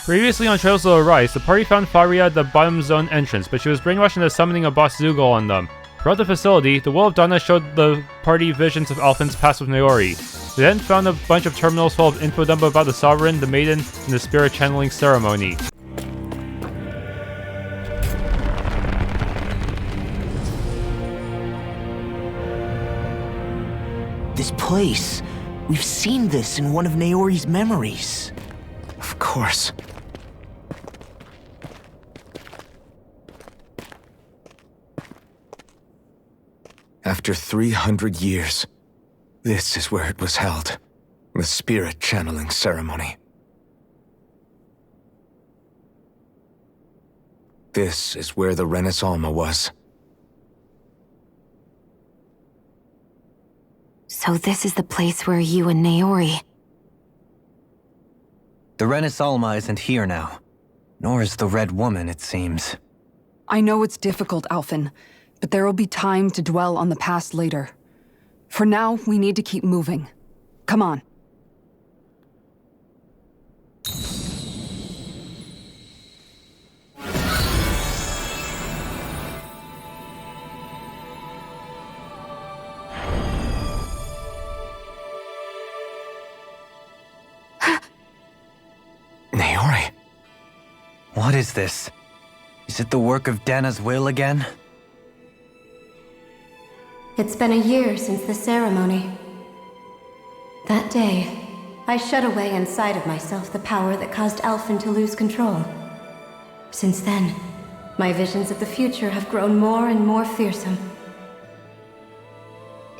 Previously on Trails of the Rise, the party found Faria at the bottom zone entrance, but she was brainwashed into summoning a boss Zoogle on them. Throughout the facility, the will of Dahna showed the party visions of Alphen's past with Naori. They then found a bunch of terminals full of info dump about the Sovereign, the Maiden, and the Spirit Channeling Ceremony. This place. We've seen this in one of Naori's memories. Of course. After 300 years, this is where it was held. The spirit channeling ceremony. This is where the Renas Alma was. So this is the place where you and Naori... The Renas Alma isn't here now. Nor is the Red Woman, it seems. I know it's difficult, Alphen, but there will be time to dwell on the past later. For now, we need to keep moving. Come on. Naori. What is this? Is it the work of Dahna's will again? It's been a year since the ceremony. That day, I shut away inside of myself the power that caused Alphen to lose control. Since then, my visions of the future have grown more and more fearsome.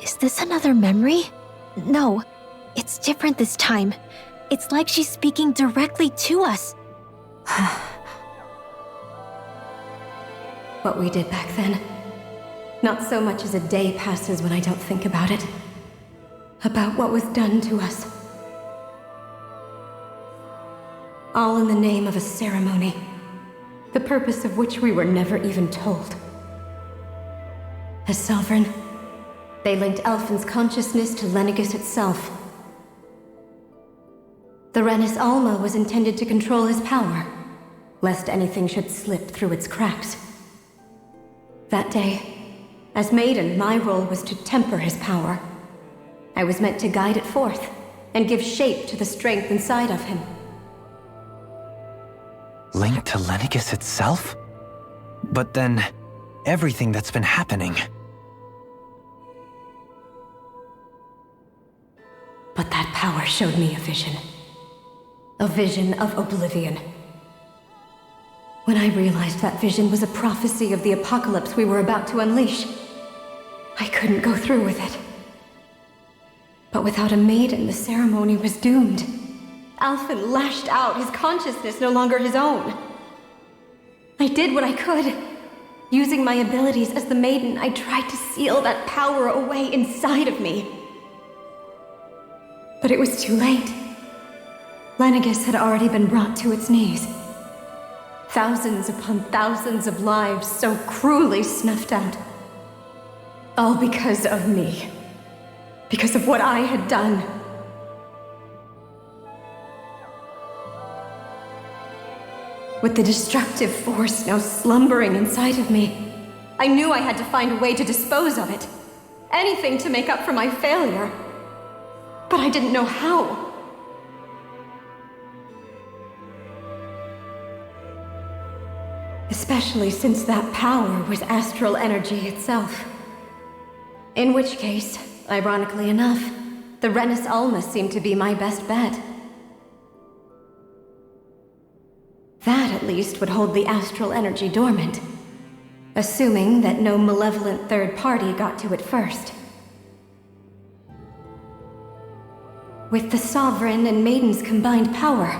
Is this another memory? No, it's different this time. It's like she's speaking directly to us. What we did back then. Not so much as a day passes when I don't think about it. About what was done to us. All in the name of a ceremony. The purpose of which we were never even told. As Sovereign, they linked Alphen's consciousness to Lenegis itself. The Renas Alma was intended to control his power, lest anything should slip through its cracks. That day, as Maiden, my role was to temper his power. I was meant to guide it forth, and give shape to the strength inside of him. Linked to Lenegis itself? But then, everything that's been happening... But that power showed me a vision. A vision of oblivion. When I realized that vision was a prophecy of the apocalypse we were about to unleash, I couldn't go through with it. But without a maiden, the ceremony was doomed. Alphen lashed out, his consciousness no longer his own. I did what I could. Using my abilities as the maiden, I tried to seal that power away inside of me. But it was too late. Lenegis had already been brought to its knees. Thousands upon thousands of lives so cruelly snuffed out. All because of me. Because of what I had done. With the destructive force now slumbering inside of me, I knew I had to find a way to dispose of it. Anything to make up for my failure. But I didn't know how. Especially since that power was astral energy itself. In which case, ironically enough, the Renas Alma seemed to be my best bet. That, at least, would hold the astral energy dormant. Assuming that no malevolent third party got to it first. With the Sovereign and Maiden's combined power,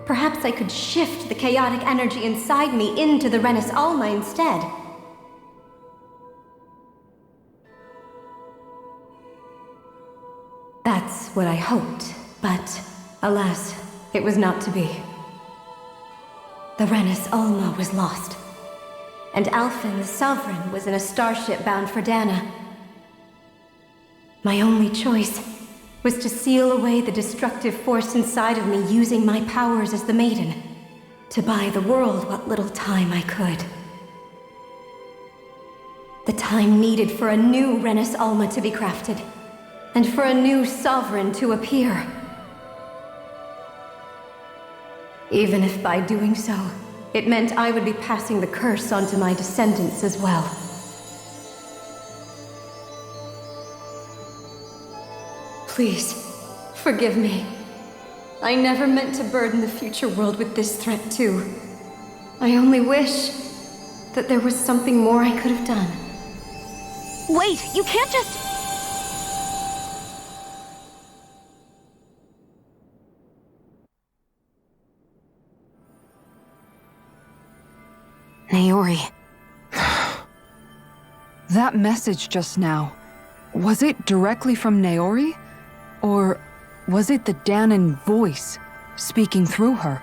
perhaps I could shift the chaotic energy inside me into the Renas Alma instead. That's what I hoped, but alas, it was not to be. The Renas Alma was lost, and Alphen, the Sovereign, was in a starship bound for Dahna. My only choice was to seal away the destructive force inside of me using my powers as the Maiden, to buy the world what little time I could. The time needed for a new Renas Alma to be crafted, and for a new sovereign to appear. Even if by doing so, it meant I would be passing the curse on to my descendants as well. Please, forgive me. I never meant to burden the future world with this threat too. I only wish that there was something more I could have done. Wait, you can't just... Naori. That message just now, was it directly from Naori? Or was it the Dahnan voice speaking through her?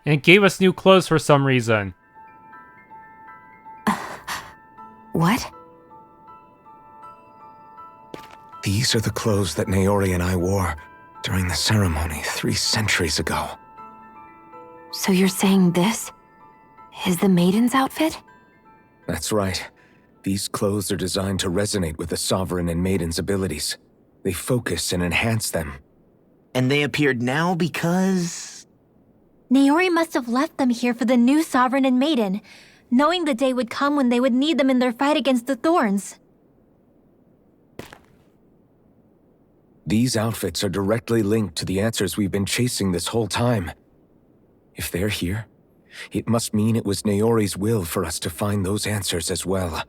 And it gave us new clothes for some reason. What? These are the clothes that Naori and I wore during the ceremony 3 centuries ago. So you're saying this is the maiden's outfit? That's right. These clothes are designed to resonate with the Sovereign and Maiden's abilities. They focus and enhance them. And they appeared now because... Naori must have left them here for the new Sovereign and Maiden, knowing the day would come when they would need them in their fight against the thorns. These outfits are directly linked to the answers we've been chasing this whole time. If they're here, it must mean it was Naori's will for us to find those answers as well.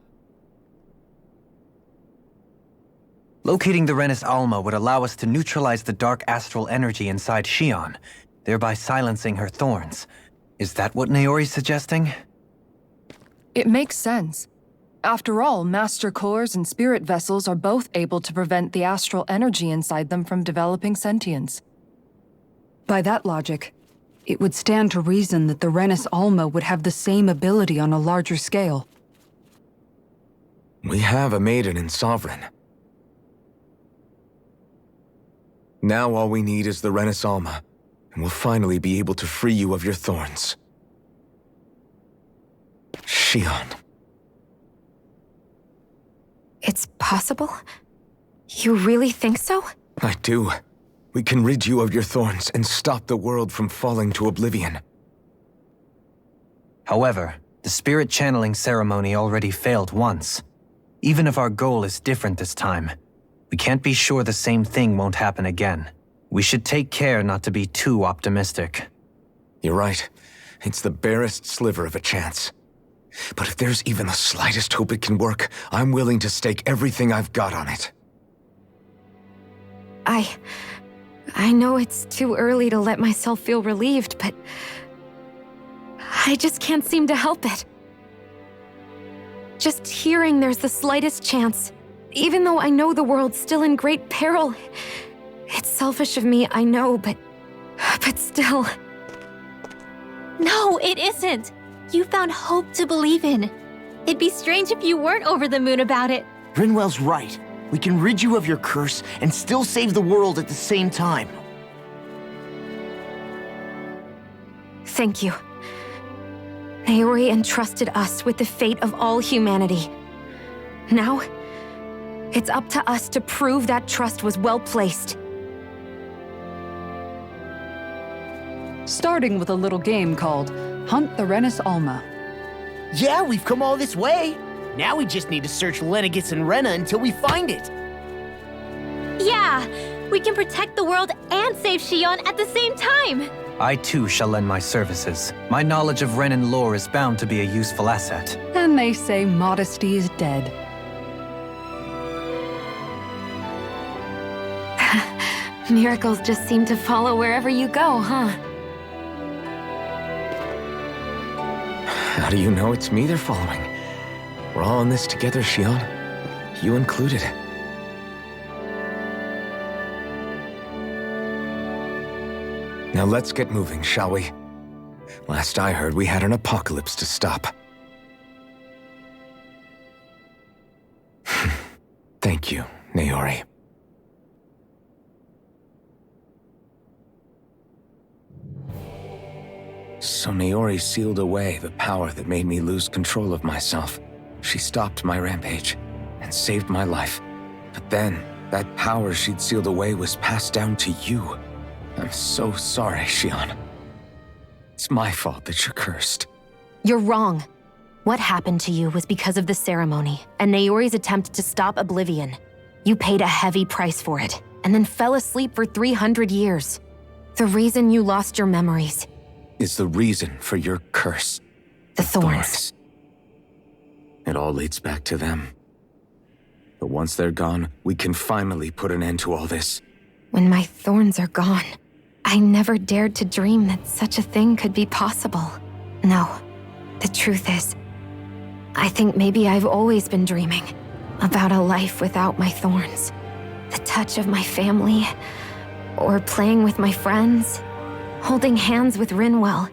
Locating the Renas Alma would allow us to neutralize the dark astral energy inside Shionne, thereby silencing her thorns. Is that what Naori's suggesting? It makes sense. After all, Master Cores and Spirit Vessels are both able to prevent the astral energy inside them from developing sentience. By that logic, it would stand to reason that the Renas Alma would have the same ability on a larger scale. We have a Maiden and Sovereign. Now all we need is the Renas Alma, and we'll finally be able to free you of your thorns. Shionne. It's possible? You really think so? I do. We can rid you of your thorns and stop the world from falling to oblivion. However, the spirit channeling ceremony already failed once. Even if our goal is different this time, we can't be sure the same thing won't happen again. We should take care not to be too optimistic. You're right. It's the barest sliver of a chance. But if there's even the slightest hope it can work, I'm willing to stake everything I've got on it. I know it's too early to let myself feel relieved, but I just can't seem to help it. Just hearing there's the slightest chance, even though I know the world's still in great peril. It's selfish of me, I know, but still. No, it isn't. You found hope to believe in. It'd be strange if you weren't over the moon about it. Rinwell's right. We can rid you of your curse and still save the world at the same time. Thank you. Naori entrusted us with the fate of all humanity. Now, it's up to us to prove that trust was well placed. Starting with a little game called Hunt the Renas Alma. Yeah, we've come all this way. Now we just need to search Lenegis and Renan until we find it. Yeah, we can protect the world and save Shionne at the same time. I too shall lend my services. My knowledge of Renan lore is bound to be a useful asset. And they say modesty is dead. Miracles just seem to follow wherever you go, huh? How do you know it's me they're following? We're all in this together, Shionne. You included. Now let's get moving, shall we? Last I heard, we had an apocalypse to stop. Thank you, Naori. So Naori sealed away the power that made me lose control of myself. She stopped my rampage and saved my life. But then, that power she'd sealed away was passed down to you. I'm so sorry, Shionne. It's my fault that you're cursed. You're wrong. What happened to you was because of the ceremony and Naori's attempt to stop oblivion. You paid a heavy price for it, and then fell asleep for 300 years. The reason you lost your memories is the reason for your curse. The thorns. It all leads back to them. But once they're gone, we can finally put an end to all this. When my thorns are gone, I never dared to dream that such a thing could be possible. No, the truth is, I think maybe I've always been dreaming about a life without my thorns. The touch of my family, or playing with my friends, holding hands with Rinwell,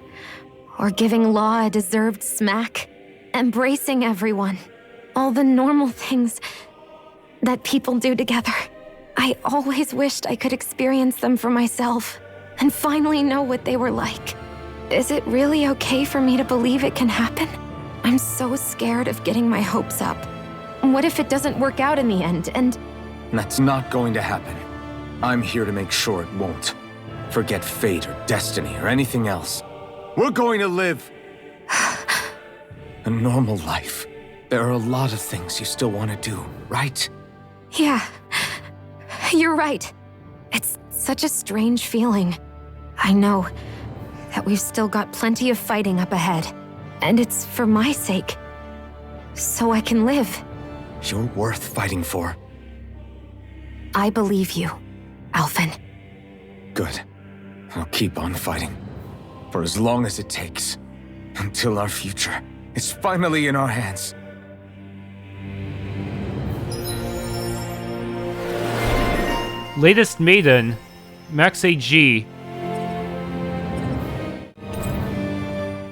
or giving Law a deserved smack, embracing everyone. All the normal things that people do together. I always wished I could experience them for myself and finally know what they were like. Is it really okay for me to believe it can happen? I'm so scared of getting my hopes up. What if it doesn't work out in the end, and... That's not going to happen. I'm here to make sure it won't. Forget fate or destiny or anything else. We're going to live a normal life. There are a lot of things you still want to do, right? Yeah, you're right. It's such a strange feeling. I know that we've still got plenty of fighting up ahead, and it's for my sake, so I can live. You're worth fighting for. I believe you, Alphen. Good. I'll keep on fighting. For as long as it takes. Until our future is finally in our hands. Latest Maiden, Max AG.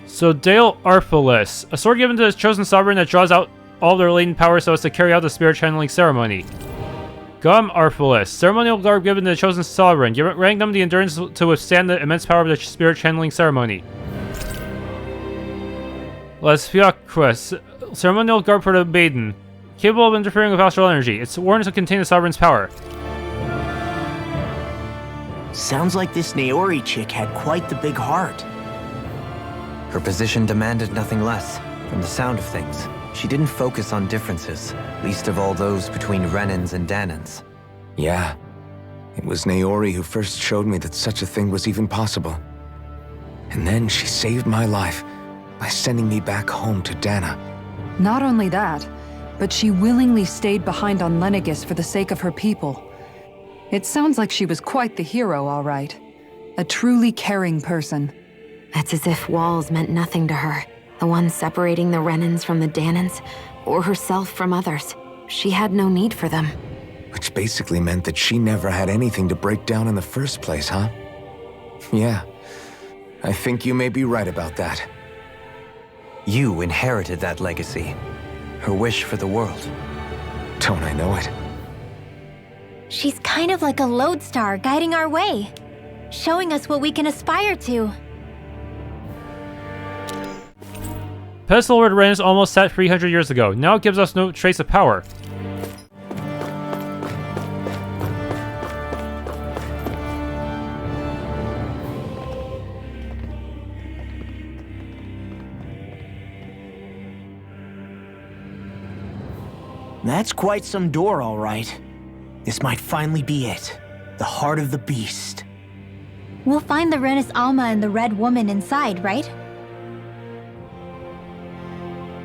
So Dale Arphalis, a sword given to the chosen sovereign that draws out all their latent power so as to carry out the spirit channeling ceremony. Gum Arphalis, ceremonial garb given to the chosen sovereign, granting them the endurance to withstand the immense power of the spirit channeling ceremony. Lesfiaquest, ceremonial garb for the maiden, capable of interfering with astral energy. It's worn to contain the sovereign's power. Sounds like this Naori chick had quite the big heart. Her position demanded nothing less. From the sound of things, she didn't focus on differences, least of all those between Renans and Dahnans. Yeah. It was Naori who first showed me that such a thing was even possible. And then she saved my life by sending me back home to Dahna. Not only that, but she willingly stayed behind on Lenegis for the sake of her people. It sounds like she was quite the hero, all right. A truly caring person. It's as if walls meant nothing to her. The ones separating the Renans from the Dahnans, or herself from others. She had no need for them. Which basically meant that she never had anything to break down in the first place, huh? Yeah. I think you may be right about that. You inherited that legacy. Her wish for the world. Don't I know it? She's kind of like a lodestar guiding our way, showing us what we can aspire to. Pedestal where Renas almost sat 300 years ago. Now it gives us no trace of power. That's quite some door, all right. This might finally be it. The heart of the beast. We'll find the Renas Alma and the Red Woman inside, right?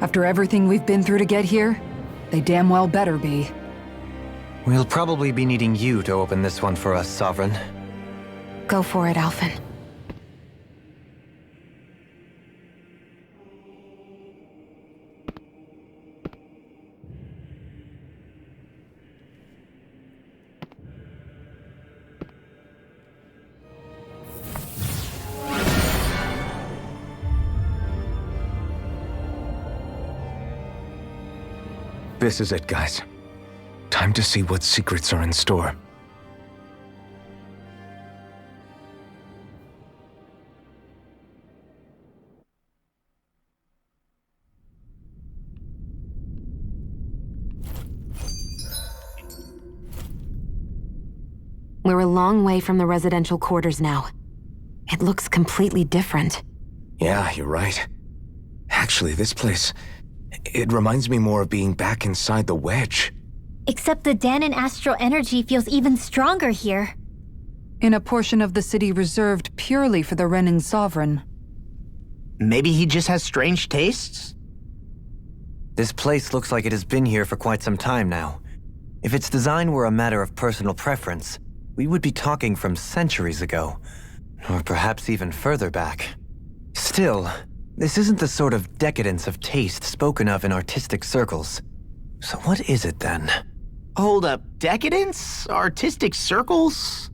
After everything we've been through to get here, they damn well better be. We'll probably be needing you to open this one for us, Sovereign. Go for it, Alphen. This is it, guys. Time to see what secrets are in store. We're a long way from the residential quarters now. It looks completely different. Yeah, you're right. Actually, this place, it reminds me more of being back inside the wedge. Except the Dahnan astral energy feels even stronger here. In a portion of the city reserved purely for the Renan sovereign. Maybe he just has strange tastes? This place looks like it has been here for quite some time now. If its design were a matter of personal preference, we would be talking from centuries ago, or perhaps even further back. Still, this isn't the sort of decadence of taste spoken of in artistic circles. So what is it then? Hold up, decadence? Artistic circles?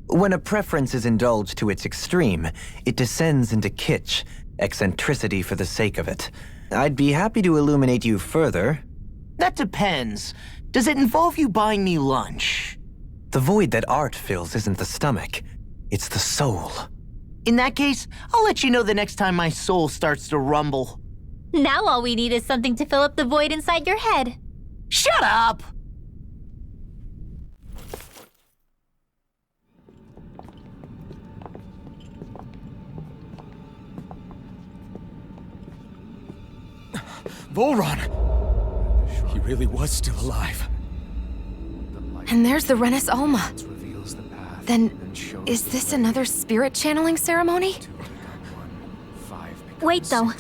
When a preference is indulged to its extreme, it descends into kitsch, eccentricity for the sake of it. I'd be happy to illuminate you further. That depends. Does it involve you buying me lunch? The void that art fills isn't the stomach, it's the soul. In that case, I'll let you know the next time my soul starts to rumble. Now all we need is something to fill up the void inside your head. Shut up! Volron! He really was still alive. And there's the Renas Alma. Then, is this another spirit channeling ceremony? Wait, though.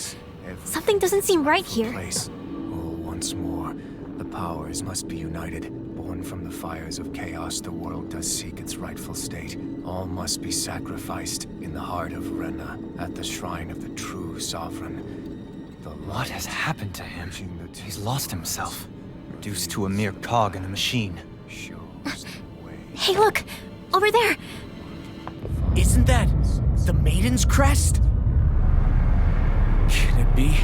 Something doesn't seem right here. Once more, the powers must be united. Born from the fires of chaos, the world does seek its rightful state. All must be sacrificed in the heart of Renan, at the shrine of the true sovereign. What has happened to him? He's lost himself, reduced to a mere cog in a machine. Hey, look! Over there! Isn't that the Maiden's crest? Can it be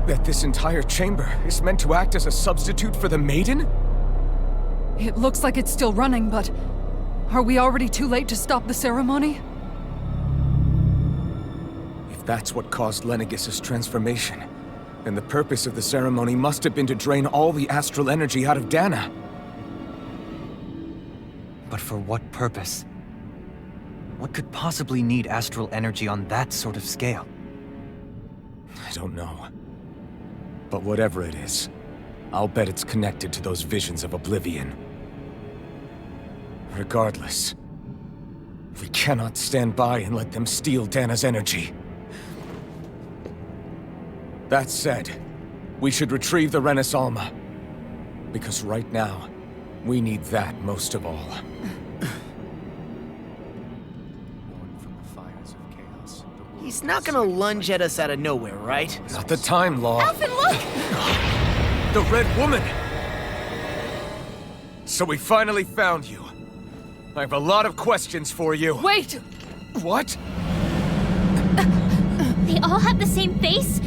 that this entire chamber is meant to act as a substitute for the Maiden? It looks like it's still running, but are we already too late to stop the ceremony? If that's what caused Lenegis' transformation, then the purpose of the ceremony must have been to drain all the astral energy out of Dahna. But for what purpose? What could possibly need astral energy on that sort of scale? I don't know. But whatever it is, I'll bet it's connected to those visions of oblivion. Regardless, we cannot stand by and let them steal Dahna's energy. That said, we should retrieve the Renas Alma. Because right now, we need that most of all. He's not gonna lunge at us out of nowhere, right? Not the time, Law. Alphen, look! The Red Woman! So we finally found you. I have a lot of questions for you. Wait! What? They all have the same face?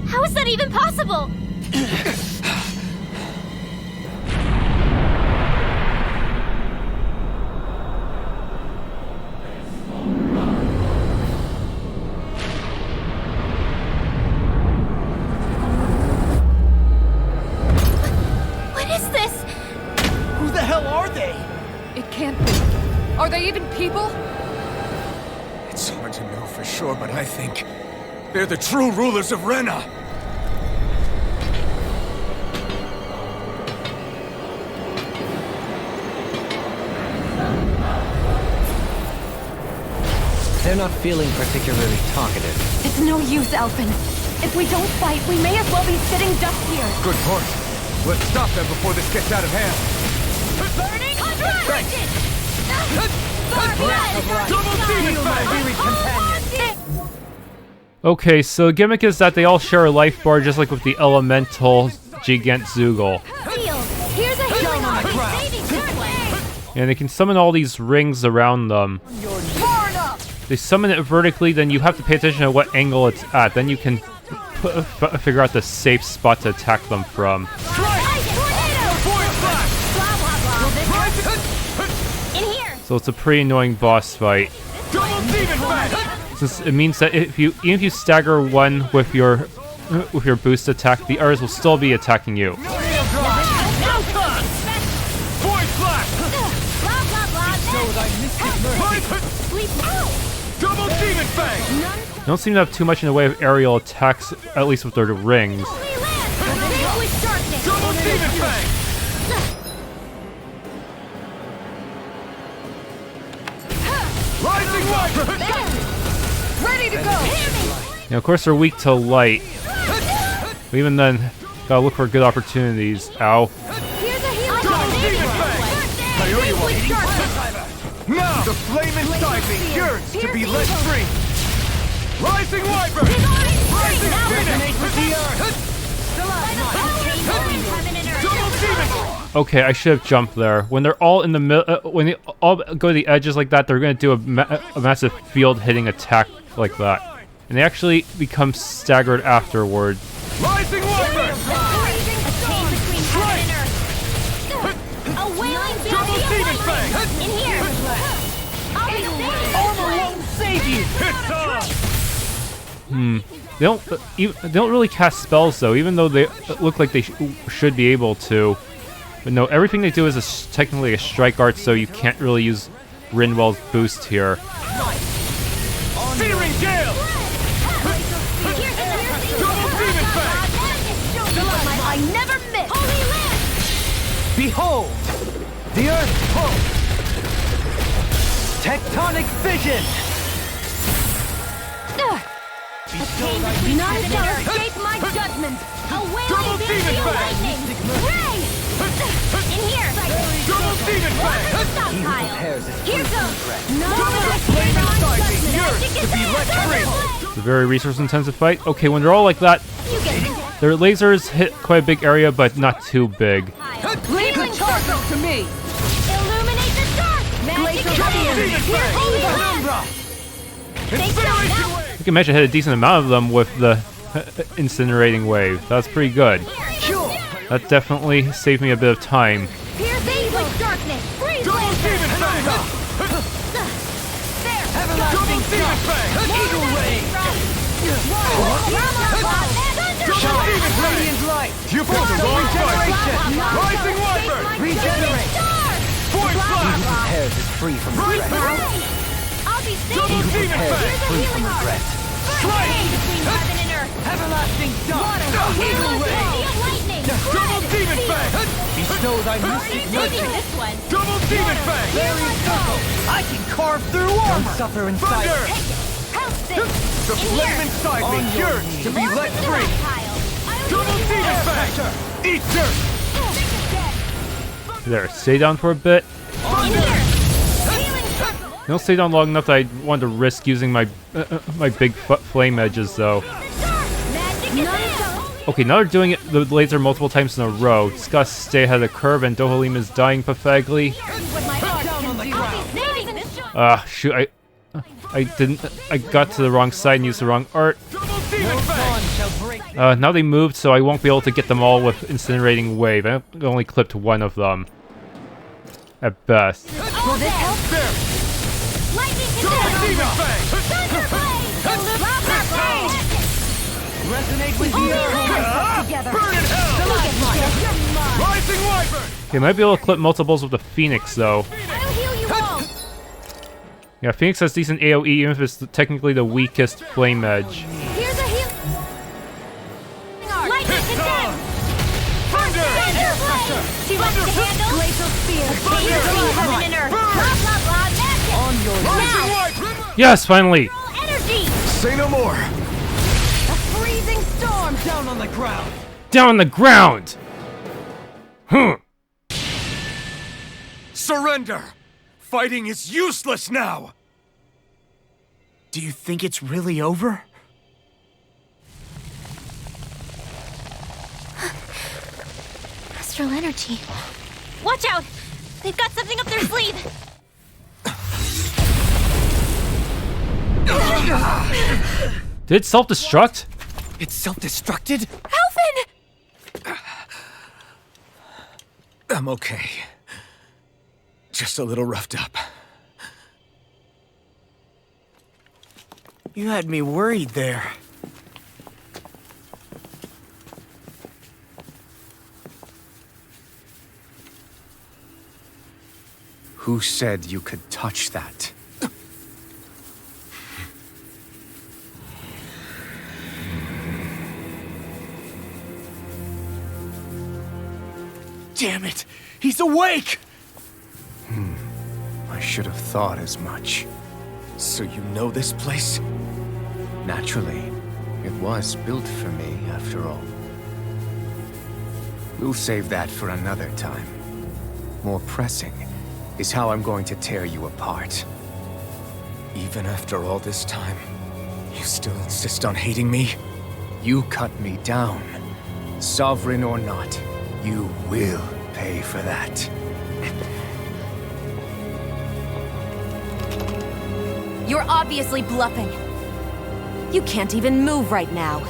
How is that even possible? What is this? Who the hell are they? It can't be. Are they even people? It's hard to know for sure, but I think they're the true rulers of Renan. They're not feeling particularly talkative. It's no use, Alphen. If we don't fight, we may as well be sitting ducks here. Good point. Let's stop them before this gets out of hand. Burning contraction! Okay, so the gimmick is that they all share a life bar just like with the elemental Gigant Zoogle. Here's a healing arm! Saving Turtway! And they can summon all these rings around them. They summon it vertically, then you have to pay attention to what angle it's at. Then you can figure out the safe spot to attack them from. So it's a pretty annoying boss fight. Since it means that even if you stagger one with your boost attack, the others will still be attacking you. They don't seem to have too much in the way of aerial attacks, at least with their rings. Ready to go! Now, of course, they're weak to light. But even then, gotta look for good opportunities. Ow. Now the flame inside me yearns to be let free. Rising Wyvern! Rising Resonate with the earth! Okay, I should have jumped there. When they're all in the middle, when they all go to the edges like that, they're gonna do a massive field hitting attack like that, and they actually become staggered afterward. Rising Wyvern! Double Demon Fang! In here! Armor won't save you! They don't really cast spells though, even though they look like they should be able to. But no, everything they do is technically a strike art, so you can't really use Rinwell's boost here. Searing Gale! Double Demon Fang! I never miss! Holy Land! Behold! The Earth Pulse! Tectonic Vision! Not escape my judgment! A Double wailing Demon Fang! lightning! Ray! In here! Double Demon Fang! Stockpile! Here goes! Double Flame inside me yearns to be let free! It's a very resource-intensive fight. Okay, when they're all like that, their lasers hit quite a big area, but not too big. Leave the charcoal to me! Illuminate the dark! Magic Demon Fang! Penumbra! Incineration Wave! I can imagine I hit a decent amount of them with the incinerating wave. That's pretty good. That definitely saved me a bit of time. Piercing with darkness! Freeze! Double Demon Fang! Double Demon Fang! Eagle Ray! Double Demon Fang! Radiant Light! You pulled the wrong fight! Regeneration! Rising Wyvern! Regenerate! Void Blast! Repairs is free from regret. I'll be Double saving Demon Repairs Fang! is free from regret. Strike! between heaven and earth! Everlasting Dawn! Eagle Ray! Lightning! Double Demon Fang! Bestow thy mystic mercy! This one! Double Demon Fang! Fairy Circle! I can carve through armor! Don't suffer in Thunder! silence! House this! The flame inside me yearns to be let free! Double Demon Fang! Eat dirt! There, stay down for a bit. Don't stay down long enough that I want to risk using my my big flame edges, though. Okay, now they're doing it the laser multiple times in a row. Just gotta stay ahead of the curve, and Dohalim is dying pathetically. Ah, shoot! I got to the wrong side and used the wrong art. Now they moved, so I won't be able to get them all with incinerating wave. I only clipped one of them, at best. Resonate with the earth! Burn in hell! Rising Wyvern! Okay, might be able to clip multiples with the Phoenix, though. I'll heal you all! Yeah, Phoenix has decent AoE, even if it's technically the weakest flame edge. Here's a heal! Lightning attack! Thunder! She wants to handle Glacial Spear! Heaven and earth! Blah blah blah! Magic! On your Rising Wyvern! Yes, finally! Energy! Say no more! A freezing storm! Down on the ground! Down on the ground! Surrender! Fighting is useless now! Do you think it's really over? Astral energy. Watch out! They've got something up their sleeve! Did it self-destruct? It's self-destructed? Alvin! I'm okay. Just a little roughed up. You had me worried there. Who said you could touch that? Damn it! He's awake! I should have thought as much. So you know this place? Naturally, it was built for me, after all. We'll save that for another time. More pressing is how I'm going to tear you apart. Even after all this time, you still insist on hating me? You cut me down. Sovereign or not, you will pay for that. You're obviously bluffing. You can't even move right now.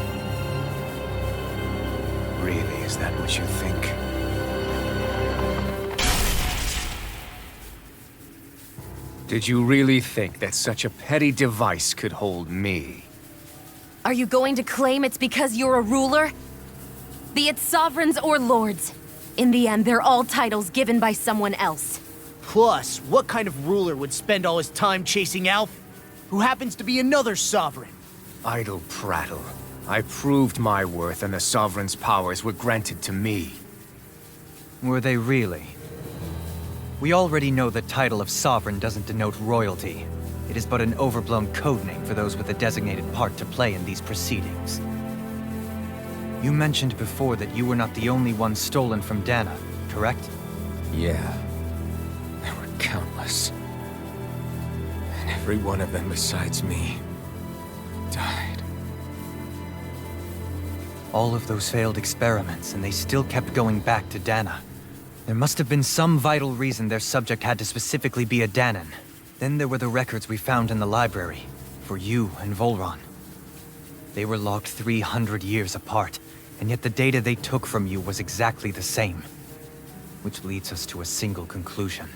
Really, is that what you think? Did you really think that such a petty device could hold me? Are you going to claim it's because you're a ruler? Be it sovereigns or lords. In the end, they're all titles given by someone else. Plus, what kind of ruler would spend all his time chasing Alf, who happens to be another sovereign? Idle prattle. I proved my worth and the Sovereign's powers were granted to me. Were they really? We already know the title of Sovereign doesn't denote royalty. It is but an overblown codename for those with a designated part to play in these proceedings. You mentioned before that you were not the only one stolen from Dahna, correct? Yeah. There were countless. And every one of them besides me died. All of those failed experiments, and they still kept going back to Dahna. There must have been some vital reason their subject had to specifically be a Dahnan. Then there were the records we found in the library, for you and Volron. They were logged 300 years apart, and yet the data they took from you was exactly the same. Which leads us to a single conclusion.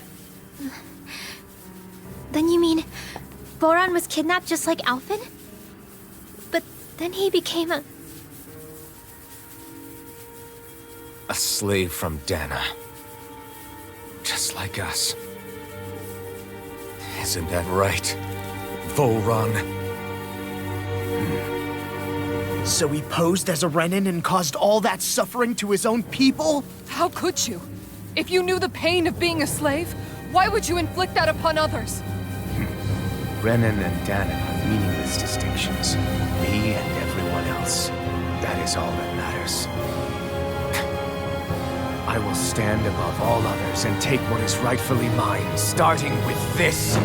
Then you mean Voron was kidnapped just like Alphen? But then he became a slave from Dahna. Just like us. Isn't that right, Volron? So he posed as a Renan and caused all that suffering to his own people? How could you? If you knew the pain of being a slave, why would you inflict that upon others? Renan and Dahnan are meaningless distinctions. Me and everyone else. That is all that matters. I will stand above all others and take what is rightfully mine, starting with this.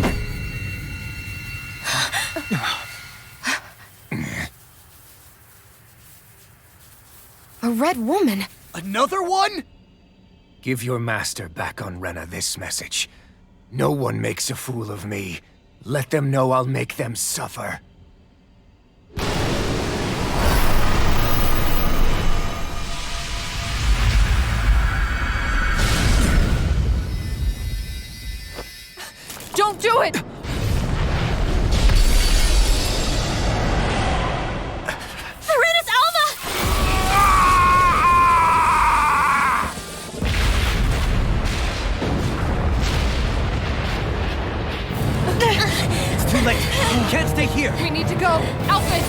A red woman? Another one? Give your master back on Rena this message. No one makes a fool of me. Let them know I'll make them suffer. Don't do it! Renas Alma! It's too late! You can't stay here! We need to go! Alphen!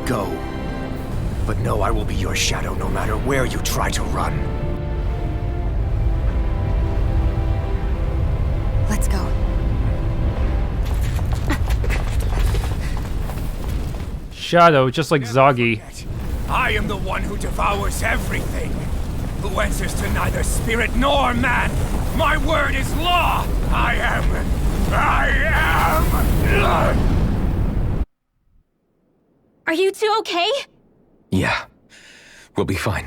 go. But know I will be your shadow no matter where you try to run. Let's go. Shadow, just like Zoggy. I am the one who devours everything. Who answers to neither spirit nor man. My word is law. I am. Are you two okay? Yeah, we'll be fine.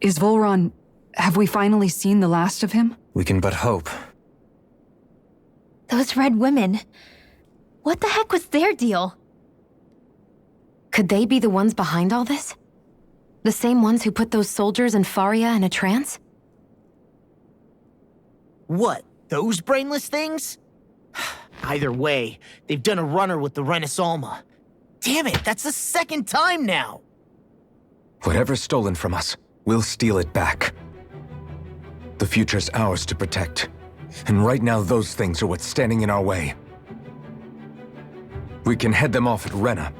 Is Volron... have we finally seen the last of him? We can but hope. Those red women. What the heck was their deal? Could they be the ones behind all this? The same ones who put those soldiers in Faria in a trance? What, those brainless things? Either way, they've done a runner with the Renas Alma. Damn it, that's the second time now! Whatever's stolen from us, we'll steal it back. The future's ours to protect. And right now those things are what's standing in our way. We can head them off at Rena.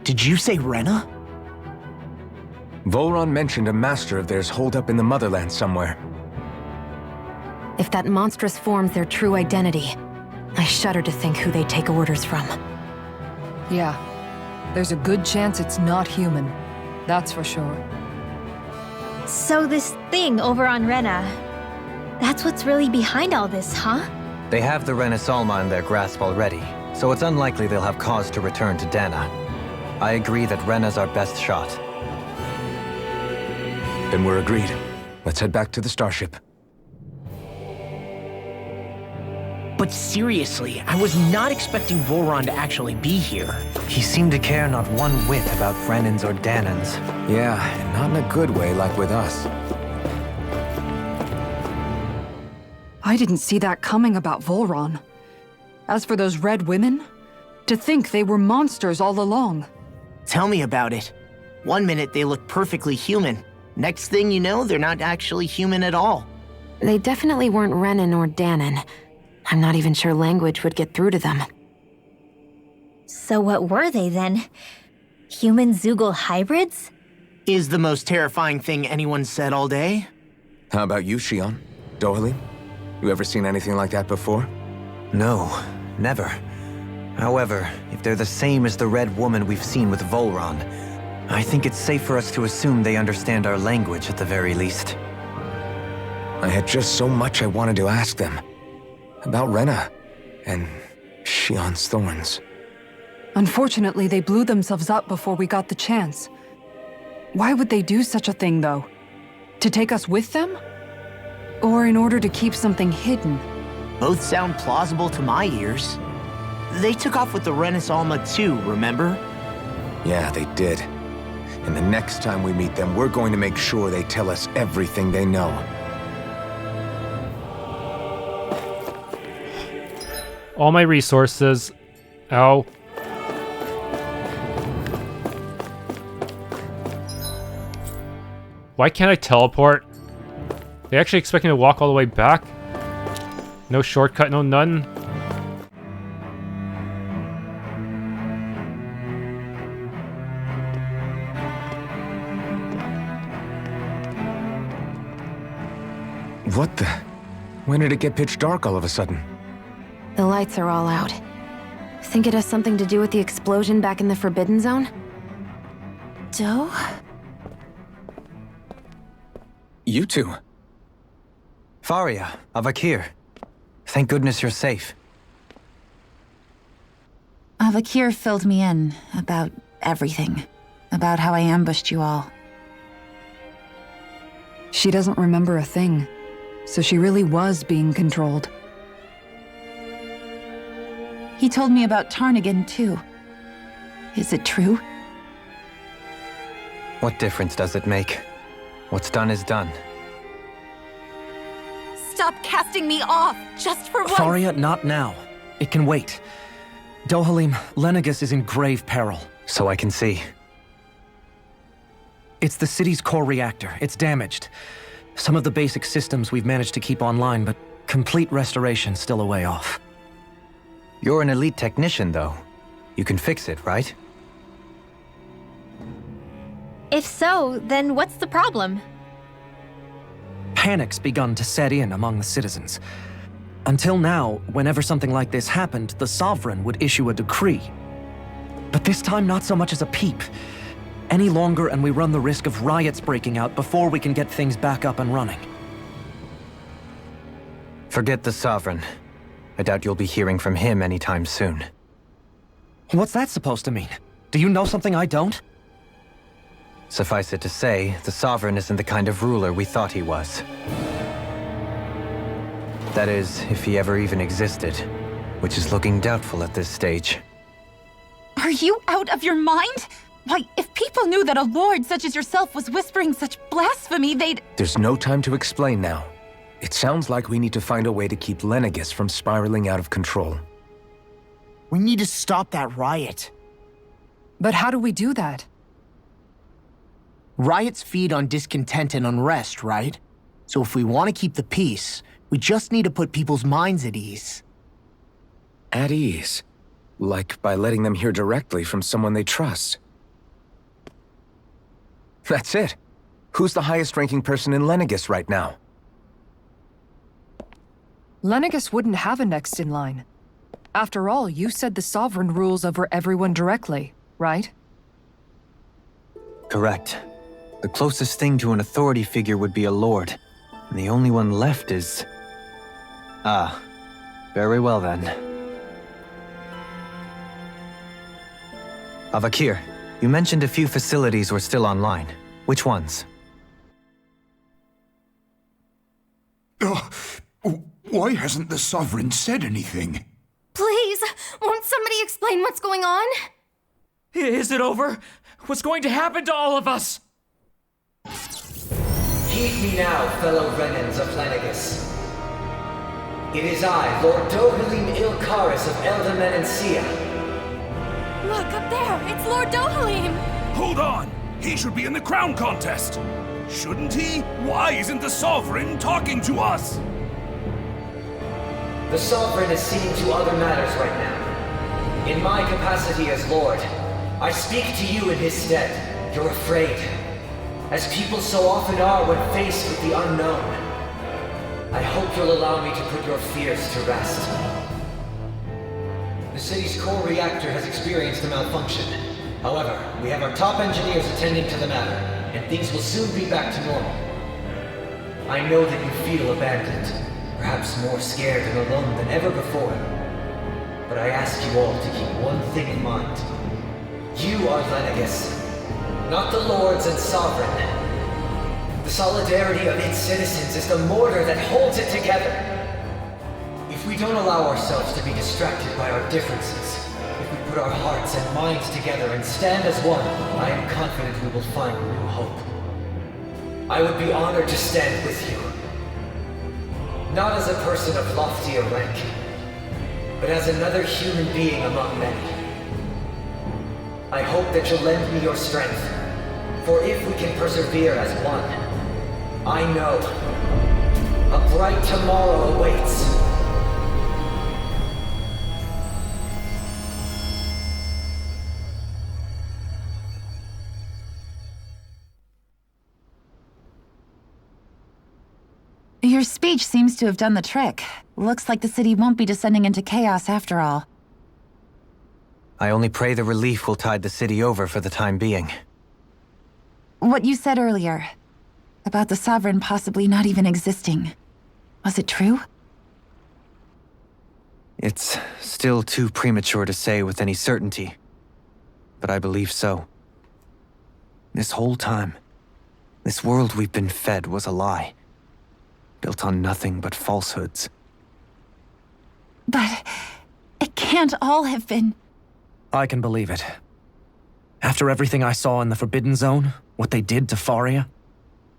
Did you say Rena? Volron mentioned a master of theirs holed up in the motherland somewhere. If that monstrous form's their true identity, I shudder to think who they take orders from. Yeah. There's a good chance it's not human. That's for sure. So this thing over on Rena, that's what's really behind all this, huh? They have the Renas Alma in their grasp already, so it's unlikely they'll have cause to return to Dahna. I agree that Rena's our best shot. Then we're agreed. Let's head back to the starship. But seriously, I was not expecting Volron to actually be here. He seemed to care not one whit about Renans or Dahnans. Yeah, and not in a good way like with us. I didn't see that coming about Volron. As for those red women, to think they were monsters all along. Tell me about it. One minute they look perfectly human. Next thing you know, they're not actually human at all. They definitely weren't Renan or Dahnan. I'm not even sure language would get through to them. So what were they then? Human Zoogle hybrids? Is the most terrifying thing anyone said all day? How about you, Shionne? Dohalim? You ever seen anything like that before? No, never. However, if they're the same as the red woman we've seen with Volron, I think it's safe for us to assume they understand our language at the very least. I had just so much I wanted to ask them. About Rena, and Shionne's thorns. Unfortunately, they blew themselves up before we got the chance. Why would they do such a thing, though? To take us with them? Or in order to keep something hidden? Both sound plausible to my ears. They took off with the Renas Alma too, remember? Yeah, they did. And the next time we meet them, we're going to make sure they tell us everything they know. All my resources. Ow. Why can't I teleport? They actually expect me to walk all the way back? No shortcut, no none? What the? When did it get pitch dark all of a sudden? The lights are all out. Think it has something to do with the explosion back in the Forbidden Zone? Doe? You two. Faria, Avakir. Thank goodness you're safe. Avakir filled me in about everything. About how I ambushed you all. She doesn't remember a thing, so she really was being controlled. He told me about Tarnigan, too. Is it true? What difference does it make? What's done is done. Stop casting me off, just for once! Faria, not now. It can wait. Dohalim, Lenegis is in grave peril. So I can see. It's the city's core reactor. It's damaged. Some of the basic systems we've managed to keep online, but complete restoration's still a way off. You're an elite technician, though. You can fix it, right? If so, then what's the problem? Panic's begun to set in among the citizens. Until now, whenever something like this happened, the Sovereign would issue a decree. But this time, not so much as a peep. Any longer and we run the risk of riots breaking out before we can get things back up and running. Forget the Sovereign. I doubt you'll be hearing from him anytime soon. What's that supposed to mean? Do you know something I don't? Suffice it to say, the Sovereign isn't the kind of ruler we thought he was. That is, if he ever even existed, which is looking doubtful at this stage. Are you out of your mind? Why, if people knew that a lord such as yourself was whispering such blasphemy, they'd— There's no time to explain now. It sounds like we need to find a way to keep Lenegis from spiraling out of control. We need to stop that riot. But how do we do that? Riots feed on discontent and unrest, right? So if we want to keep the peace, we just need to put people's minds at ease. At ease? Like by letting them hear directly from someone they trust. That's it. Who's the highest-ranking person in Lenegis right now? Lenegis wouldn't have a next in line. After all, you said the Sovereign rules over everyone directly, right? Correct. The closest thing to an authority figure would be a lord, and the only one left is... Ah, very well then. Avakir, you mentioned a few facilities were still online. Which ones? Why hasn't the Sovereign said anything? Please, won't somebody explain what's going on? Is it over? What's going to happen to all of us? Heed me now, fellow Renans of Lenegis. It is I, Lord Dohalim Ilkaris of Eldamenencia. Look, up there! It's Lord Dohalim! Hold on! He should be in the crown contest! Shouldn't he? Why isn't the Sovereign talking to us? The Sovereign is seeing to other matters right now. In my capacity as Lord, I speak to you in his stead. You're afraid, as people so often are when faced with the unknown. I hope you'll allow me to put your fears to rest. The city's core reactor has experienced a malfunction. However, we have our top engineers attending to the matter, and things will soon be back to normal. I know that you feel abandoned, perhaps more scared and alone than ever before. But I ask you all to keep one thing in mind. You are Lenegis, not the lords and sovereign. The solidarity of its citizens is the mortar that holds it together. If we don't allow ourselves to be distracted by our differences, if we put our hearts and minds together and stand as one, I am confident we will find new hope. I would be honored to stand with you. Not as a person of loftier rank, but as another human being among many. I hope that you'll lend me your strength, for if we can persevere as one, I know a bright tomorrow awaits. Your speech seems to have done the trick. Looks like the city won't be descending into chaos after all. I only pray the relief will tide the city over for the time being. What you said earlier, about the Sovereign possibly not even existing, was it true? It's still too premature to say with any certainty, but I believe so. This whole time, this world we've been fed was a lie, built on nothing but falsehoods. But it can't all have been... I can believe it. After everything I saw in the Forbidden Zone, what they did to Faria,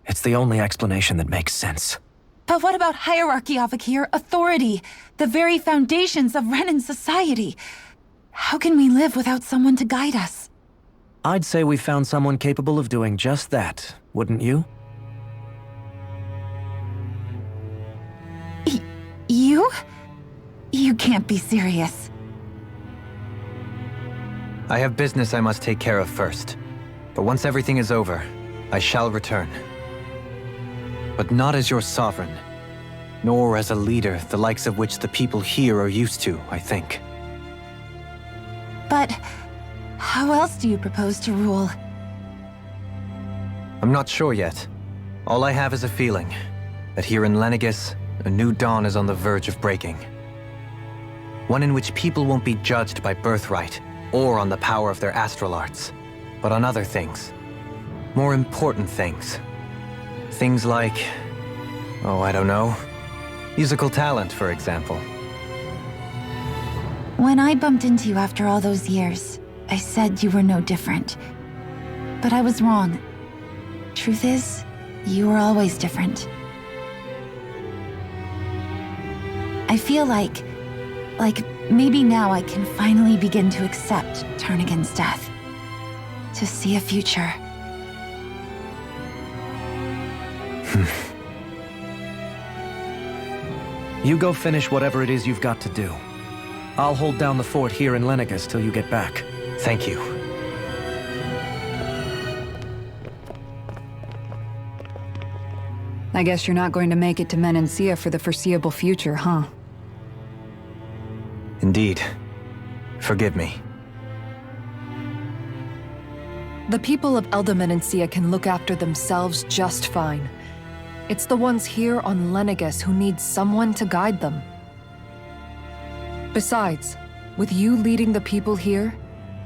it's the only explanation that makes sense. But what about hierarchy, Avakir? Authority? The very foundations of Renan society? How can we live without someone to guide us? I'd say we found someone capable of doing just that, wouldn't you? You? You can't be serious. I have business I must take care of first. But once everything is over, I shall return. But not as your sovereign, nor as a leader the likes of which the people here are used to, I think. But how else do you propose to rule? I'm not sure yet. All I have is a feeling that here in Lenegis, a new dawn is on the verge of breaking. One in which people won't be judged by birthright or on the power of their astral arts, but on other things. More important things. Things like, oh, I don't know, musical talent, for example. When I bumped into you after all those years, I said you were no different. But I was wrong. Truth is, you were always different. I feel like maybe now I can finally begin to accept Turnagain's death. To see a future. You go finish whatever it is you've got to do. I'll hold down the fort here in Lenegis till you get back. Thank you. I guess you're not going to make it to Menancia for the foreseeable future, huh? Indeed. Forgive me. The people of Menancia can look after themselves just fine. It's the ones here on Lenegis who need someone to guide them. Besides, with you leading the people here,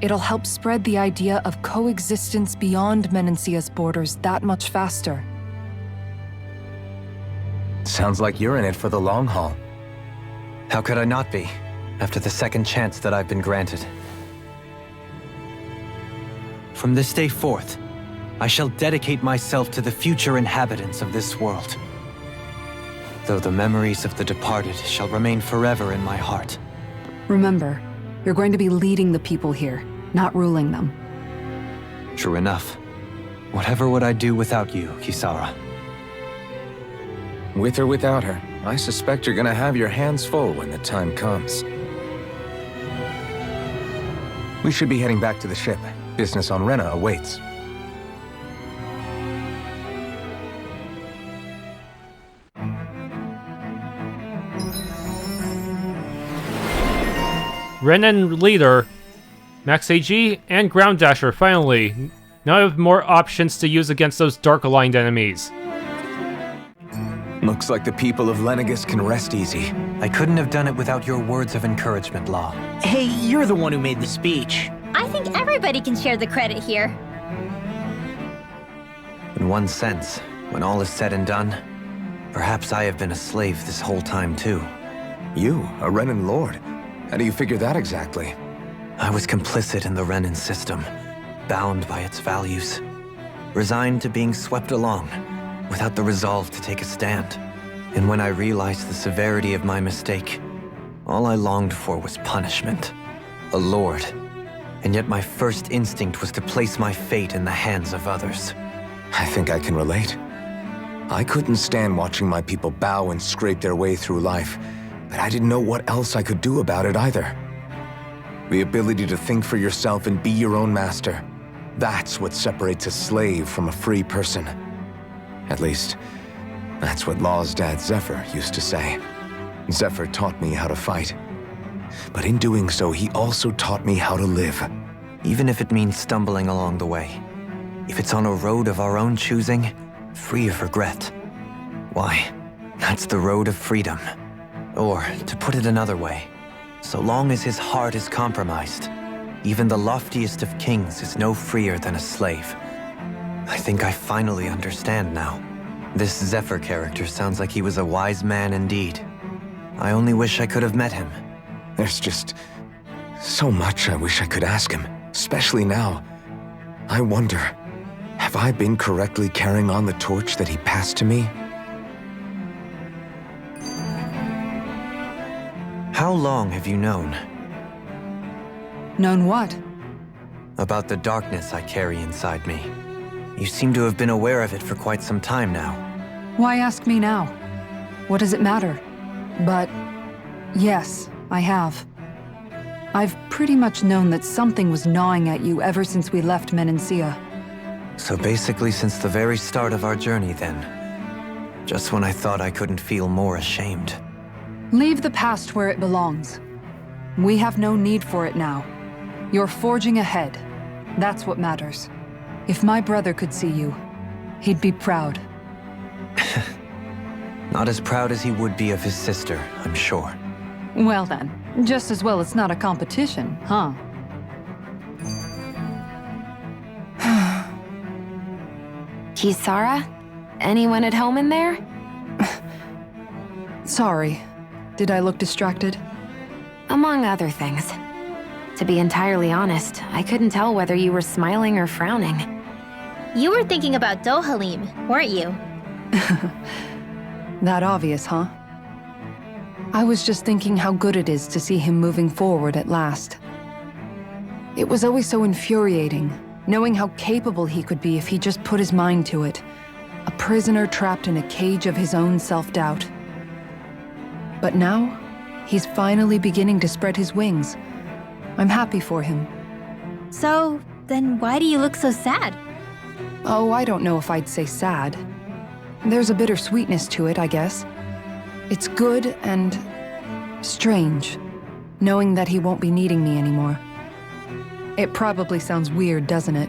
it'll help spread the idea of coexistence beyond Menancia's borders that much faster. Sounds like you're in it for the long haul. How could I not be, after the second chance that I've been granted? From this day forth, I shall dedicate myself to the future inhabitants of this world. Though the memories of the departed shall remain forever in my heart. Remember, you're going to be leading the people here, not ruling them. True enough. Whatever would I do without you, Kisara? With or without her, I suspect you're gonna have your hands full when the time comes. We should be heading back to the ship. Business on Rena awaits. Renan leader, Max AG, and Ground Dasher finally. Now I have more options to use against those dark-aligned enemies. Looks like the people of Lenegis can rest easy. I couldn't have done it without your words of encouragement, Law. Hey, you're the one who made the speech. I think everybody can share the credit here. In one sense, when all is said and done, perhaps I have been a slave this whole time too. You, a Renan lord? How do you figure that exactly? I was complicit in the Renan system, bound by its values, resigned to being swept along, without the resolve to take a stand. And when I realized the severity of my mistake, all I longed for was punishment. A lord. And yet my first instinct was to place my fate in the hands of others. I think I can relate. I couldn't stand watching my people bow and scrape their way through life, but I didn't know what else I could do about it either. The ability to think for yourself and be your own master. That's what separates a slave from a free person. At least, that's what Law's dad Zephyr used to say. Zephyr taught me how to fight. But in doing so, he also taught me how to live. Even if it means stumbling along the way. If it's on a road of our own choosing, free of regret. Why, that's the road of freedom. Or, to put it another way, so long as his heart is compromised, even the loftiest of kings is no freer than a slave. I think I finally understand now. This Zephyr character sounds like he was a wise man indeed. I only wish I could have met him. There's just so much I wish I could ask him, especially now. I wonder, have I been correctly carrying on the torch that he passed to me? How long have you known? Known what? About the darkness I carry inside me. You seem to have been aware of it for quite some time now. Why ask me now? What does it matter? But yes, I have. I've pretty much known that something was gnawing at you ever since we left Menancia. So basically since the very start of our journey then. Just when I thought I couldn't feel more ashamed. Leave the past where it belongs. We have no need for it now. You're forging ahead. That's what matters. If my brother could see you, he'd be proud. Not as proud as he would be of his sister, I'm sure. Well then, just as well it's not a competition, huh? Kisara? Anyone at home in there? Sorry. Did I look distracted? Among other things. To be entirely honest, I couldn't tell whether you were smiling or frowning. You were thinking about Dohalim, weren't you? That obvious, huh? I was just thinking how good it is to see him moving forward at last. It was always so infuriating, knowing how capable he could be if he just put his mind to it. A prisoner trapped in a cage of his own self-doubt. But now, he's finally beginning to spread his wings. I'm happy for him. So, then why do you look so sad? Oh, I don't know if I'd say sad. There's a bittersweetness to it, I guess. It's good and strange, knowing that he won't be needing me anymore. It probably sounds weird, doesn't it?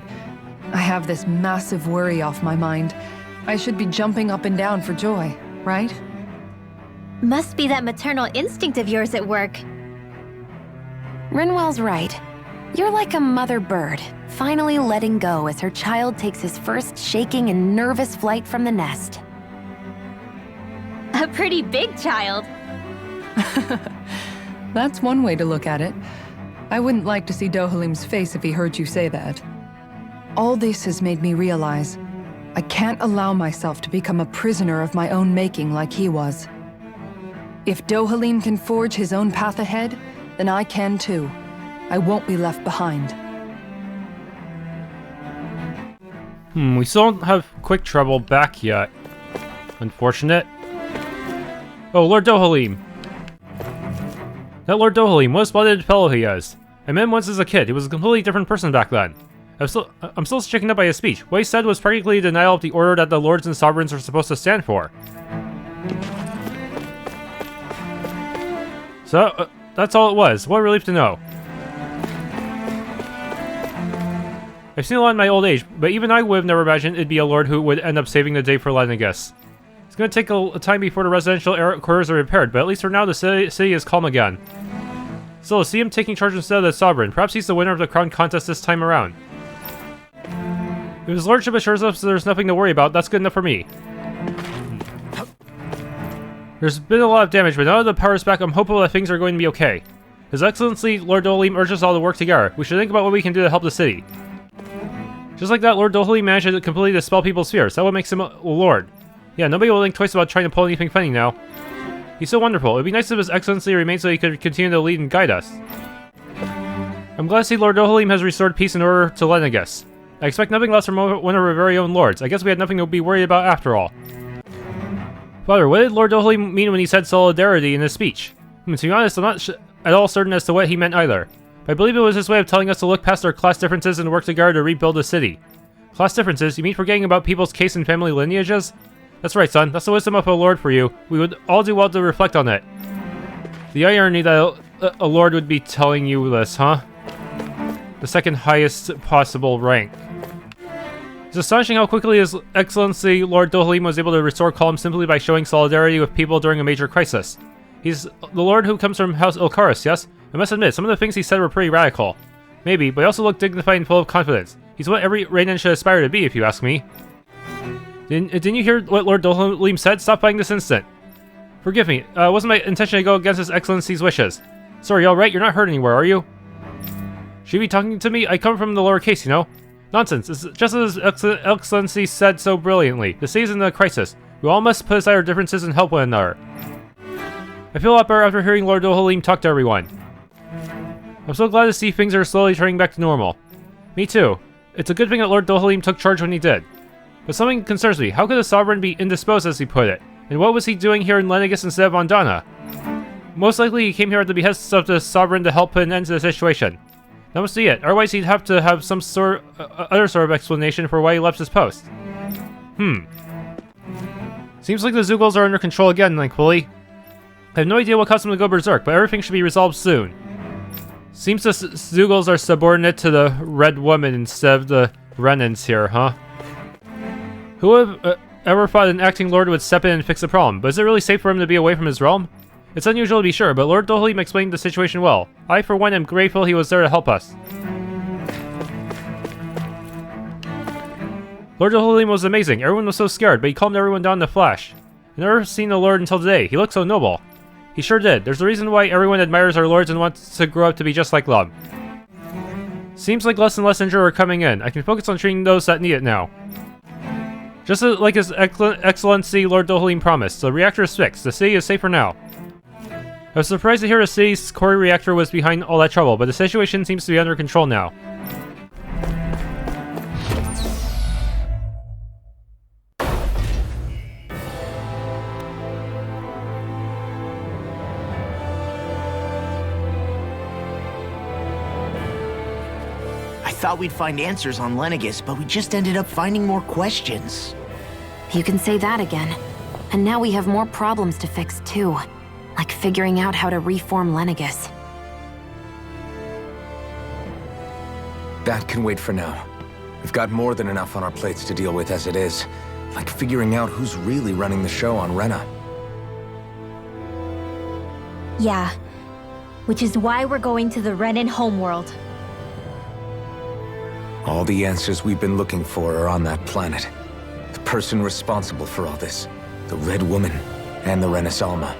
I have this massive worry off my mind. I should be jumping up and down for joy, right? Must be that maternal instinct of yours at work. Rinwell's right. You're like a mother bird, finally letting go as her child takes his first shaking and nervous flight from the nest. A pretty big child. That's one way to look at it. I wouldn't like to see Dohalim's face if he heard you say that. All this has made me realize I can't allow myself to become a prisoner of my own making like he was. If Dohalim can forge his own path ahead, then I can too. I won't be left behind. We still don't have Quick Trouble back yet. Unfortunate. Oh, Lord Dohalim. That Lord Dohalim, what a splendid fellow he is. I met him once as a kid. He was a completely different person back then. I'm still shaken up by his speech. What he said was practically a denial of the order that the lords and sovereigns are supposed to stand for. So, that's all it was. What a relief to know. I've seen a lot in my old age, but even I would have never imagined it'd be a lord who would end up saving the day for Lenegis. It's gonna take a time before the residential quarters are repaired, but at least for now the city is calm again. Still, to see him taking charge instead of the sovereign, perhaps he's the winner of the crown contest this time around. If his lordship assures us there's nothing to worry about, that's good enough for me. There's been a lot of damage, but now that the power's back, I'm hopeful that things are going to be okay. His Excellency, Lord Dohalim, urges us all to work together. We should think about what we can do to help the city. Just like that, Lord Dohalim managed to completely dispel people's fears. That's what makes him a lord. Yeah, nobody will think twice about trying to pull anything funny now. He's so wonderful. It would be nice if His Excellency remained so he could continue to lead and guide us. I'm glad to see Lord Dohalim has restored peace and order to Lenegis. I expect nothing less from one of our very own lords. I guess we had nothing to be worried about after all. Father, what did Lord Dohalim mean when he said solidarity in his speech? To be honest, I'm not at all certain as to what he meant either. But I believe it was his way of telling us to look past our class differences and work together to rebuild the city. Class differences? You mean forgetting about people's case and family lineages? That's right, son. That's the wisdom of a lord for you. We would all do well to reflect on it. The irony that a lord would be telling you this, huh? The second highest possible rank. It's astonishing how quickly His Excellency Lord Dohalim was able to restore calm simply by showing solidarity with people during a major crisis. He's the lord who comes from House Ilkaris, yes? I must admit, some of the things he said were pretty radical. Maybe, but he also looked dignified and full of confidence. He's what every Renan should aspire to be, if you ask me. Didn't you hear what Lord Dohalim said? Stop fighting this instant. Forgive me, it wasn't my intention to go against His Excellency's wishes. Sorry, alright? You're not hurt anywhere, are you? Should you be talking to me? I come from the lower case, you know? Nonsense. It's just as His Excellency said so brilliantly. The city's in a crisis. We all must put aside our differences and help one another. I feel a lot better after hearing Lord Dohalim talk to everyone. I'm so glad to see things are slowly turning back to normal. Me too. It's a good thing that Lord Dohalim took charge when he did. But something concerns me. How could the sovereign be indisposed, as he put it? And what was he doing here in Lenegis instead of on Dahna? Most likely he came here at the behest of the sovereign to help put an end to the situation. That must be it. Otherwise, he'd have to have some other sort of explanation for why he left his post. Seems like the Zeugles are under control again, thankfully. I have no idea what caused them to go berserk, but everything should be resolved soon. Seems the Zeugles are subordinate to the Red Woman instead of the Renans here, huh? Who would ever thought an acting lord would step in and fix the problem? But is it really safe for him to be away from his realm? It's unusual to be sure, but Lord Dohalim explained the situation well. I, for one, am grateful he was there to help us. Lord Dohalim was amazing. Everyone was so scared, but he calmed everyone down in a flash. I've never seen the Lord until today. He looked so noble. He sure did. There's a reason why everyone admires our lords and wants to grow up to be just like them. Seems like less and less injury are coming in. I can focus on treating those that need it now. Just like His Excellency Lord Dohalim promised, the reactor is fixed. The city is safer now. I was surprised to hear the city's core reactor was behind all that trouble, but the situation seems to be under control now. I thought we'd find answers on Lenegis, but we just ended up finding more questions. You can say that again. And now we have more problems to fix too. Like figuring out how to reform Lenegis. That can wait for now. We've got more than enough on our plates to deal with as it is. Like figuring out who's really running the show on Rena. Yeah. Which is why we're going to the Renan homeworld. All the answers we've been looking for are on that planet. The person responsible for all this. The Red Woman and the Renas Alma.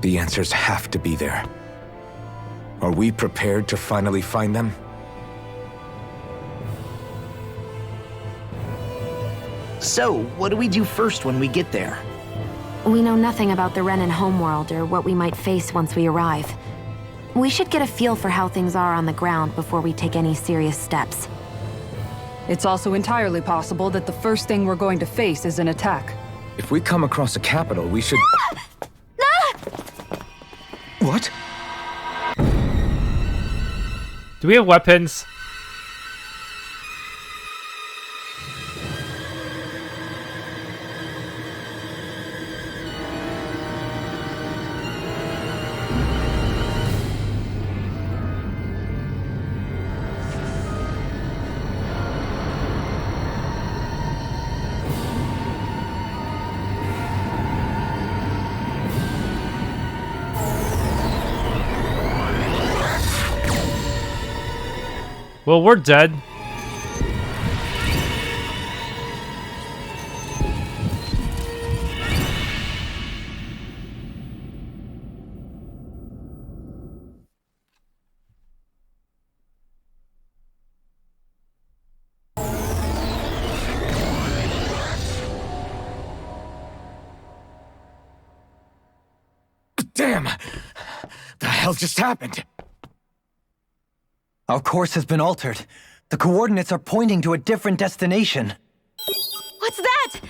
The answers have to be there. Are we prepared to finally find them? So, what do we do first when we get there? We know nothing about the Renan homeworld or what we might face once we arrive. We should get a feel for how things are on the ground before we take any serious steps. It's also entirely possible that the first thing we're going to face is an attack. If we come across a capital, we should... What? Do we have weapons? Well, we're dead. Damn! The hell just happened? Our course has been altered. The coordinates are pointing to a different destination. What's that?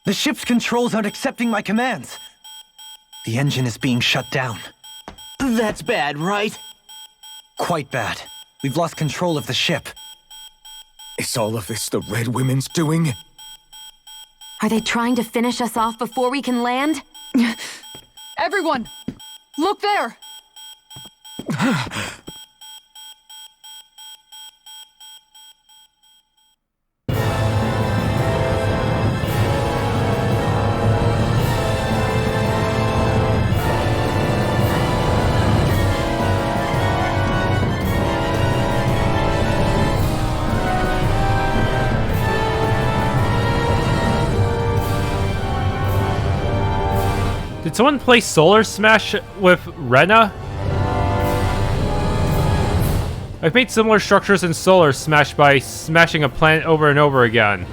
The ship's controls aren't accepting my commands. The engine is being shut down. That's bad, right? Quite bad. We've lost control of the ship. Is all of this the Red Women's doing? Are they trying to finish us off before we can land? Everyone! Look there! Did someone play Solar Smash with Rena? I've made similar structures in Solar Smash by smashing a planet over and over again.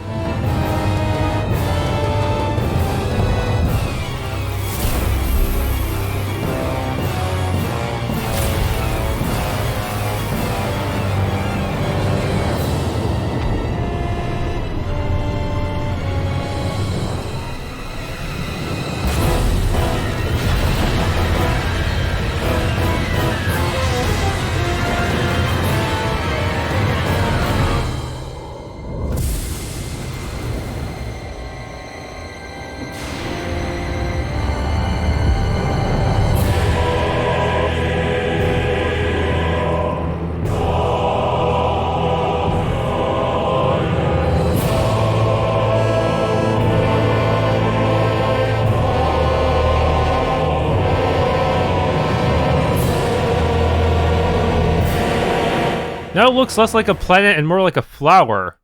Now it looks less like a planet and more like a flower.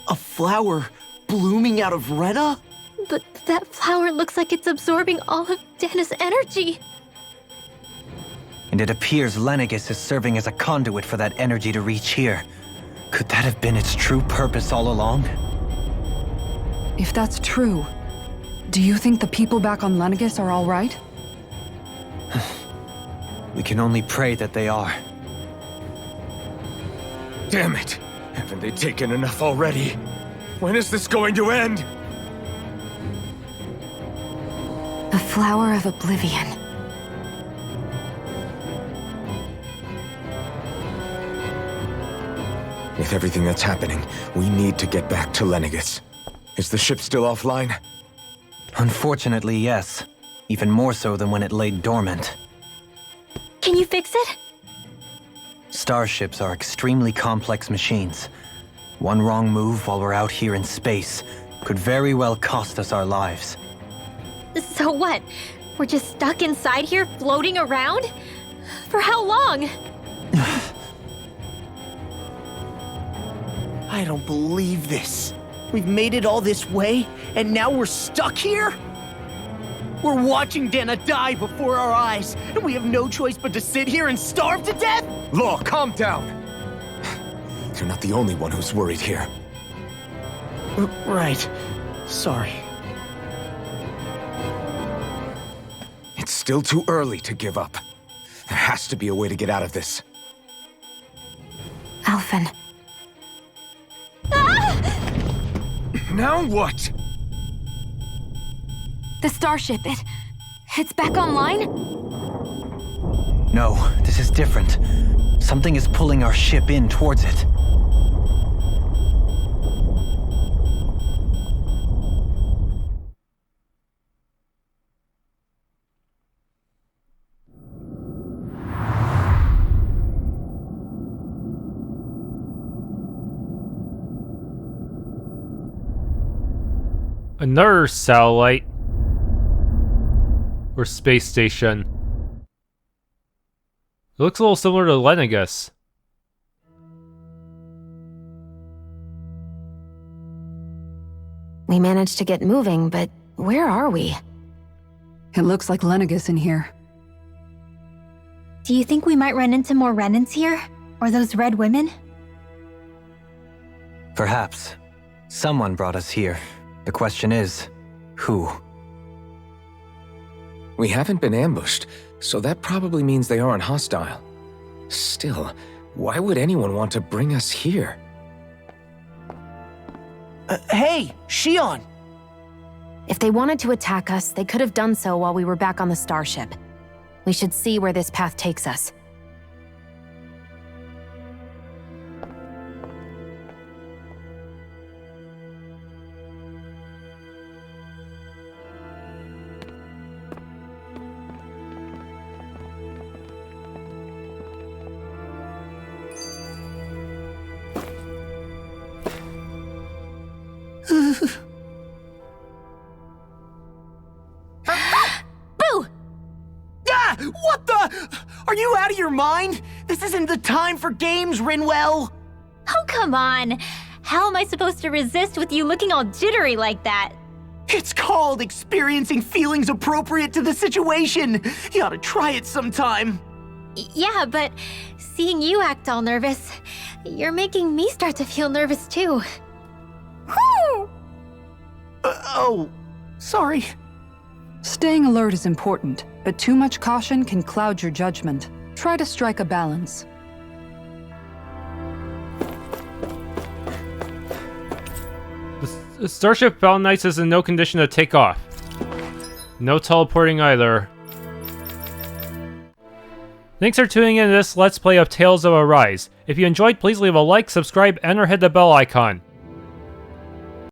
A flower blooming out of Rena? But that flower looks like it's absorbing all of Dahna's energy. And it appears Lenegis is serving as a conduit for that energy to reach here. Could that have been its true purpose all along? If that's true, do you think the people back on Lenegis are all right? We can only pray that they are. Damn it! Haven't they taken enough already? When is this going to end? The Flower of Oblivion. With everything that's happening, we need to get back to Lenegis. Is the ship still offline? Unfortunately, yes. Even more so than when it lay dormant. Can you fix it? Starships are extremely complex machines. One wrong move while we're out here in space could very well cost us our lives. So what? We're just stuck inside here, floating around? For how long? I don't believe this. We've made it all this way, and now we're stuck here? We're watching Dahna die before our eyes, and we have no choice but to sit here and starve to death? Law, calm down! You're not the only one who's worried here. Right. Sorry. It's still too early to give up. There has to be a way to get out of this. Alphen. Now what? The starship, it's back online? No, this is different. Something is pulling our ship in towards it. Another satellite. Or space station. It looks a little similar to Lenegis. We managed to get moving, but where are we? It looks like Lenegis in here. Do you think we might run into more Renans here? Or those red women? Perhaps. Someone brought us here. The question is, who? We haven't been ambushed, so that probably means they aren't hostile. Still, why would anyone want to bring us here? Hey, Shionne! If they wanted to attack us, they could have done so while we were back on the starship. We should see where this path takes us. Boo! Ah! What the? Are you out of your mind? This isn't the time for games, Rinwell! Oh, come on. How am I supposed to resist with you looking all jittery like that? It's called experiencing feelings appropriate to the situation. You ought to try it sometime. Yeah, but seeing you act all nervous, you're making me start to feel nervous too. Oh, sorry. Staying alert is important, but too much caution can cloud your judgment. Try to strike a balance. The starship Falneitz is in no condition to take off. No teleporting either. Thanks for tuning in to this Let's Play of Tales of Arise. If you enjoyed, please leave a like, subscribe, and or hit the bell icon.